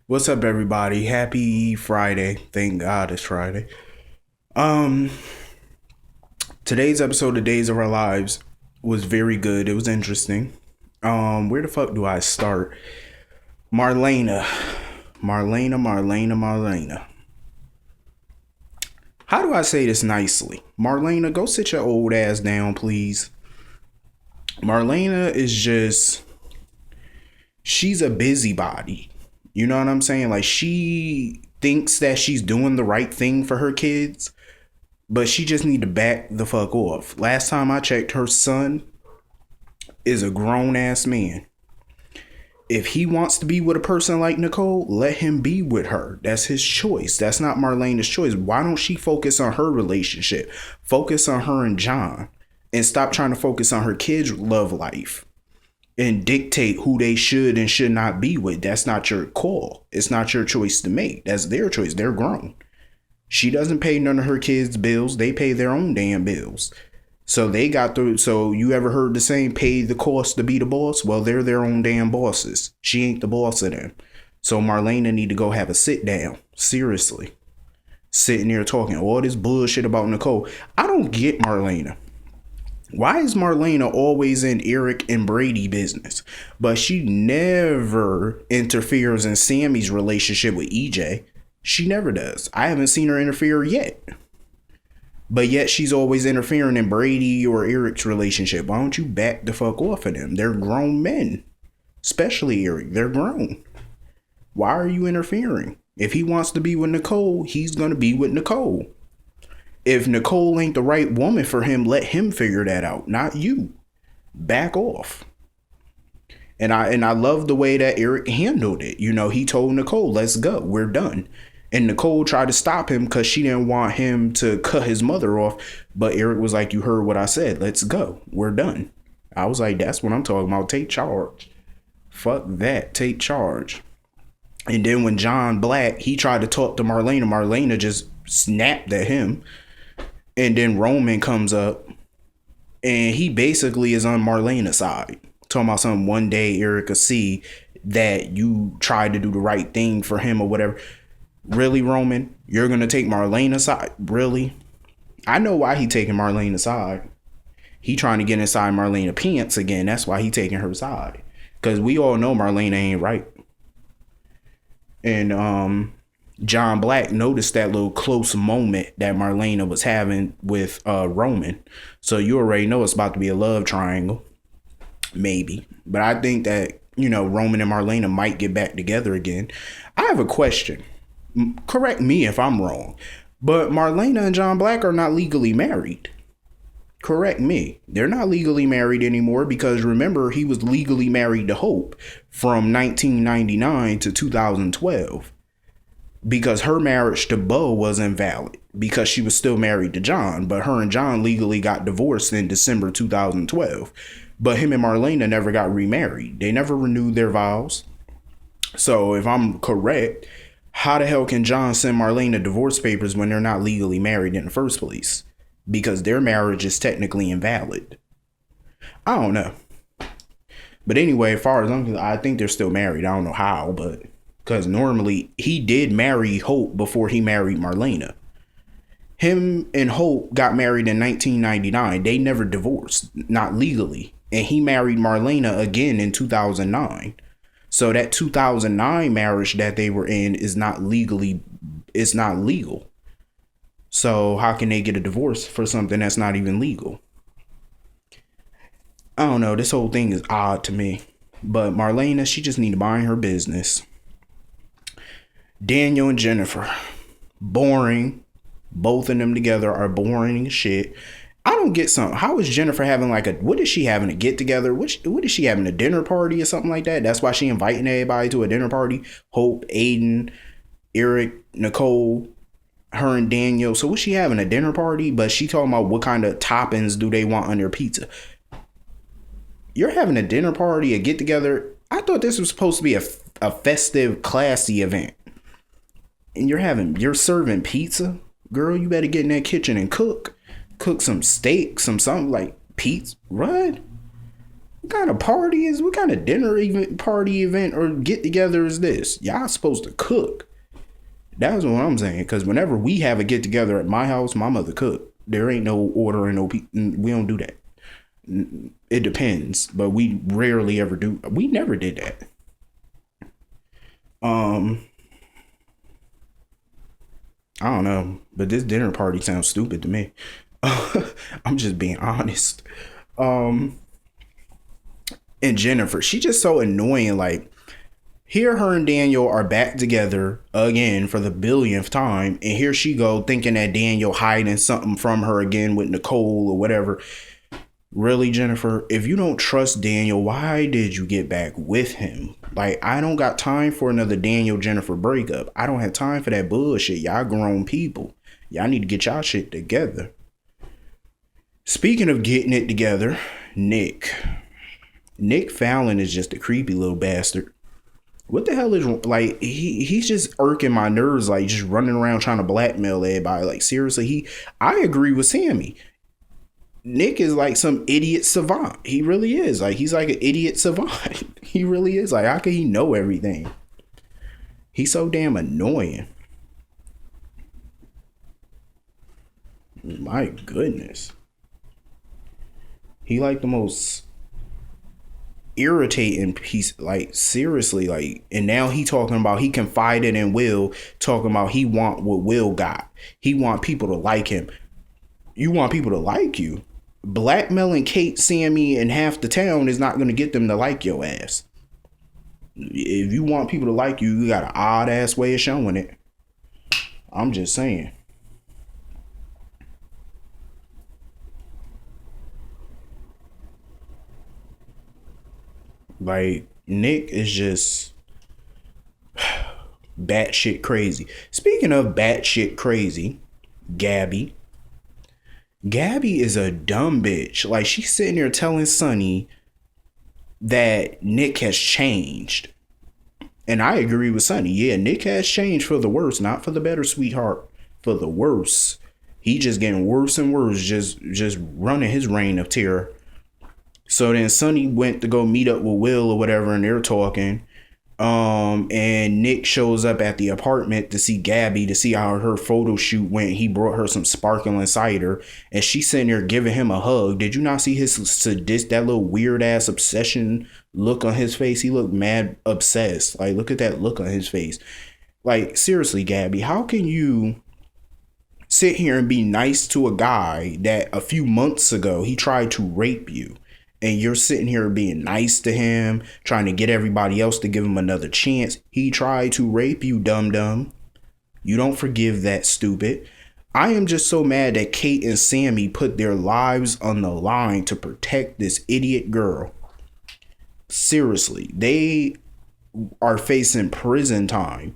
What's up, everybody? Happy Friday. Thank God it's Friday. Um, Today's episode of Days of Our Lives was very good. It was interesting. Where the fuck do I start? Marlena. Marlena. How do I say this nicely? Marlena, go sit your old ass down, please. Marlena is she's a busybody. You know what I'm saying? Like, she thinks that she's doing the right thing for her kids, but she just need to back the fuck off. Last time I checked, her son is a grown ass man. If he wants to be with a person like Nicole, let him be with her. That's his choice. That's not Marlena's choice. Why don't she focus on her relationship? Focus on her and John and stop trying to focus on her kids' love life and dictate who they should and should not be with. That's not your call. It's not your choice to make. That's their choice. They're grown. She doesn't pay none of her kids' bills. They pay their own damn bills. So they got through. So you ever heard the saying, pay the cost to be the boss? Well, they're their own damn bosses. She ain't the boss of them. So Marlena need to go have a sit down. Seriously. Sitting there talking all this bullshit about Nicole. I don't get Marlena. Why is Marlena always in Eric and Brady business? But she never interferes in Sammy's relationship with EJ. She never does. I haven't seen her interfere yet. But yet she's always interfering in Brady or Eric's relationship. Why don't you back the fuck off of them? They're grown men. Especially Eric. They're grown. Why are you interfering? If he wants to be with Nicole, he's going to be with Nicole. If Nicole ain't the right woman for him, let him figure that out, not you. Back off. And I love the way that Eric handled it. You know, he told Nicole, let's go. We're done. And Nicole tried to stop him because she didn't want him to cut his mother off. But Eric was like, you heard what I said. Let's go. We're done. I was like, that's what I'm talking about. Take charge. Fuck that. Take charge. And then when John Black, he tried to talk to Marlena. Marlena just snapped at him. And then Roman comes up. And he basically is on Marlena's side. Talking about something one day Eric will see that you tried to do the right thing for him or whatever. Really, Roman? You're going to take Marlena's side? Really? I know why he taking Marlena's side. He trying to get inside Marlena pants again. That's why he taking her side. Because we all know Marlena ain't right. And John Black noticed that little close moment that Marlena was having with Roman. So you already know it's about to be a love triangle. Maybe. But I think that, you know, Roman and Marlena might get back together again. I have a question. Correct me if I'm wrong, but Marlena and John Black are not legally married. Correct me. They're not legally married anymore because remember, he was legally married to Hope from 1999 to 2012 because her marriage to Bo was invalid because she was still married to John, but her and John legally got divorced in December 2012. But him and Marlena never got remarried. They never renewed their vows. So if I'm correct, how the hell can John send Marlena divorce papers when they're not legally married in the first place? Because their marriage is technically invalid. I don't know. But anyway, as far as I'm concerned, I think they're still married. I don't know how, but because normally he did marry Hope before he married Marlena. Him and Hope got married in 1999. They never divorced, not legally. And he married Marlena again in 2009. So that 2009 marriage that they were in is not legally, it's not legal. So how can they get a divorce for something that's not even legal? I don't know. This whole thing is odd to me. But Marlena, she just need to mind her business. Daniel and Jennifer, boring. Both of them together are boring as shit. I don't get something. How is Jennifer having what is she having, a get together? What is she having, a dinner party or something like that? That's why she inviting everybody to a dinner party. Hope, Aiden, Eric, Nicole, her and Daniel. So what's she having, a dinner party? But she talking about what kind of toppings do they want on their pizza. You're having a dinner party, a get together. I thought this was supposed to be a festive, classy event. And you're serving pizza? Girl, you better get in that kitchen and cook some steak, something like pizza. What? What kind of party is, what kind of dinner event, party event, or get together is this? Y'all supposed to cook. That's what I'm saying. Because whenever we have a get together at my house, my mother cook. There ain't no ordering, no we don't do that. It depends, but we rarely ever do. We never did that. I don't know, but this dinner party sounds stupid to me. I'm just being honest. And Jennifer, she just so annoying. Like, here her and Daniel are back together again for the billionth time, and here she go thinking that Daniel hiding something from her again with Nicole or whatever. Really, Jennifer, if you don't trust Daniel, why did you get back with him? Like, I don't got time for another Daniel Jennifer breakup. I don't have time for that bullshit. Y'all grown people. Y'all need to get y'all shit together. Speaking of getting it together, Nick Fallon is just a creepy little bastard. What the hell is, like, he's just irking my nerves, like, just running around trying to blackmail everybody. Like, seriously, I agree with Sammy. Nick is like some idiot savant. He really is. Like, he's like an idiot savant. He really is. Like, how can he know everything? He's so damn annoying. My goodness. He like the most irritating piece. Like, seriously. Like, and now he talking about he confided in Will, talking about he want what Will got. He want people to like him. You want people to like you? Blackmailing Kate, Sammy, and half the town is not going to get them to like your ass. If you want people to like you, you got an odd ass way of showing it. I'm just saying. Like, Nick is just batshit crazy. Speaking of batshit crazy, Gabby is a dumb bitch. Like, she's sitting there telling Sonny that Nick has changed. And I agree with Sonny. Yeah, Nick has changed for the worse, not for the better, sweetheart. For the worse. He just getting worse and worse, just running his reign of terror. So then Sonny went to go meet up with Will or whatever, and they're talking. And Nick shows up at the apartment to see Gabby, to see how her photo shoot went. He brought her some sparkling cider, and she's sitting there giving him a hug. Did you not see his that little weird ass obsession look on his face? He looked mad obsessed. Like, look at that look on his face. Like, seriously, Gabby, how can you sit here and be nice to a guy that a few months ago he tried to rape you? And you're sitting here being nice to him, trying to get everybody else to give him another chance. He tried to rape you, dum-dum. You don't forgive that, stupid. I am just so mad that Kate and Sammy put their lives on the line to protect this idiot girl. Seriously, they are facing prison time.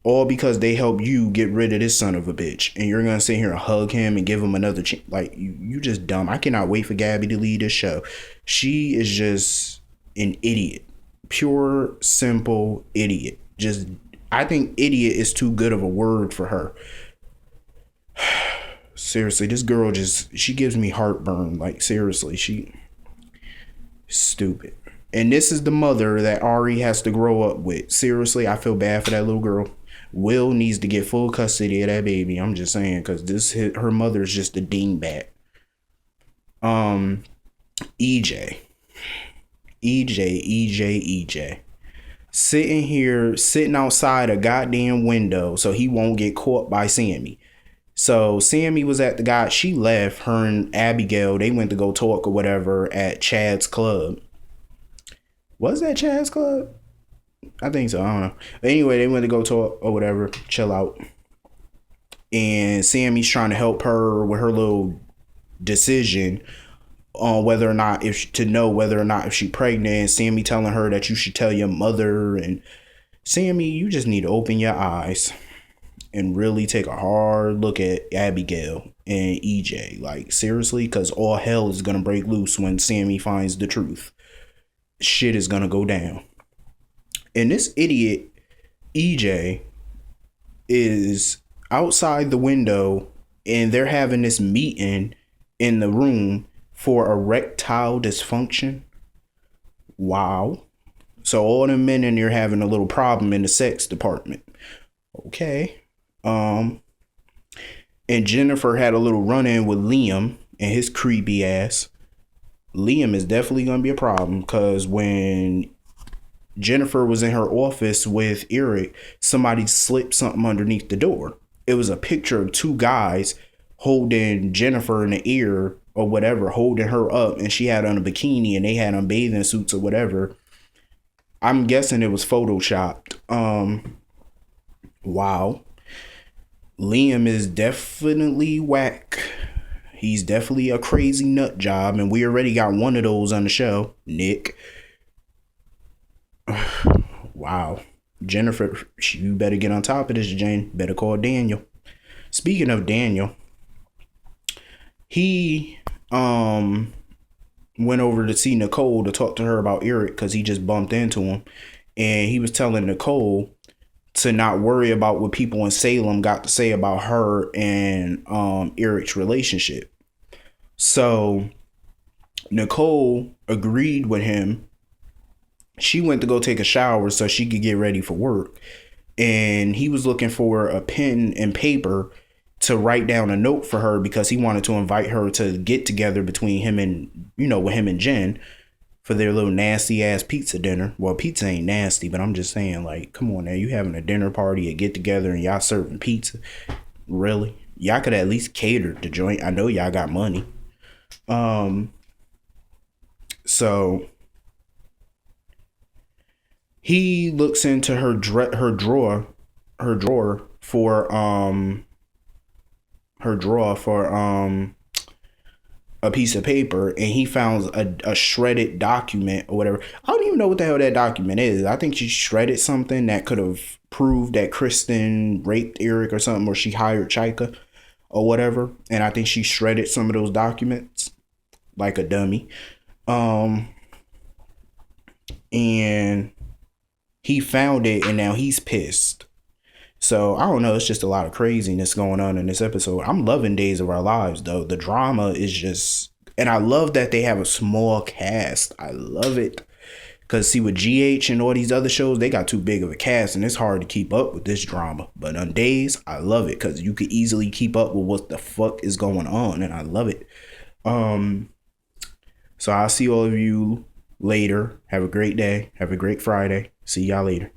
All because they helped you get rid of this son of a bitch. And you're going to sit here and hug him and give him another chance. Like, you just dumb. I cannot wait for Gabby to lead this show. She is just an idiot. Pure, simple idiot. Just, I think idiot is too good of a word for her. Seriously, this girl she gives me heartburn. Like, seriously, she stupid. And this is the mother that Ari has to grow up with. Seriously, I feel bad for that little girl. Will needs to get full custody of that baby. I'm just saying, because her mother is just a dingbat. EJ. Sitting outside a goddamn window so he won't get caught by Sammy. So Sammy was at she left, her and Abigail, they went to go talk or whatever at Chad's club. Was that Chad's club? I think so. I don't know. But anyway, they went to go talk or whatever, chill out. And Sammy's trying to help her with her little decision on whether or not if she's pregnant. And Sammy telling her that you should tell your mother. And Sammy, you just need to open your eyes and really take a hard look at Abigail and EJ. Like, seriously, because all hell is gonna break loose when Sammy finds the truth. Shit is gonna go down. And this idiot EJ is outside the window, and they're having this meeting in the room for erectile dysfunction. Wow. So all the men in there having a little problem in the sex department. Okay. Um, and Jennifer had a little run-in with Liam and his creepy ass. Liam is definitely gonna be a problem because when Jennifer was in her office with Eric, somebody slipped something underneath the door. It was a picture of two guys holding Jennifer in the ear or whatever, holding her up, and she had on a bikini and they had on bathing suits or whatever. I'm guessing it was photoshopped. Wow. Liam is definitely whack. He's definitely a crazy nut job, and we already got one of those on the show, Nick. Wow. Jennifer, you better get on top of this, Jane. Better call Daniel. Speaking of Daniel, he went over to see Nicole to talk to her about Eric because he just bumped into him. And he was telling Nicole to not worry about what people in Salem got to say about her and Eric's relationship. So Nicole agreed with him. She went to go take a shower so she could get ready for work. And he was looking for a pen and paper to write down a note for her because he wanted to invite her to get together between him and, with him and Jen for their little nasty ass pizza dinner. Well, pizza ain't nasty, but I'm just saying, like, come on now, you having a dinner party, a get together, and y'all serving pizza? Really? Y'all could at least cater the joint. I know y'all got money. So he looks into her drawer for a piece of paper, and he found a shredded document or whatever. I don't even know what the hell that document is. I think she shredded something that could have proved that Kristen raped Eric or something, or she hired Chika or whatever. And I think she shredded some of those documents like a dummy. And he found it, and now he's pissed. So I don't know. It's just a lot of craziness going on in this episode. I'm loving Days of Our Lives, though. The drama is just, and I love that they have a small cast. I love it. Because see, with GH and all these other shows, they got too big of a cast, and it's hard to keep up with this drama. But on Days, I love it because you could easily keep up with what the fuck is going on, and I love it. So I'll see all of you later. Have a great day. Have a great Friday. See y'all later.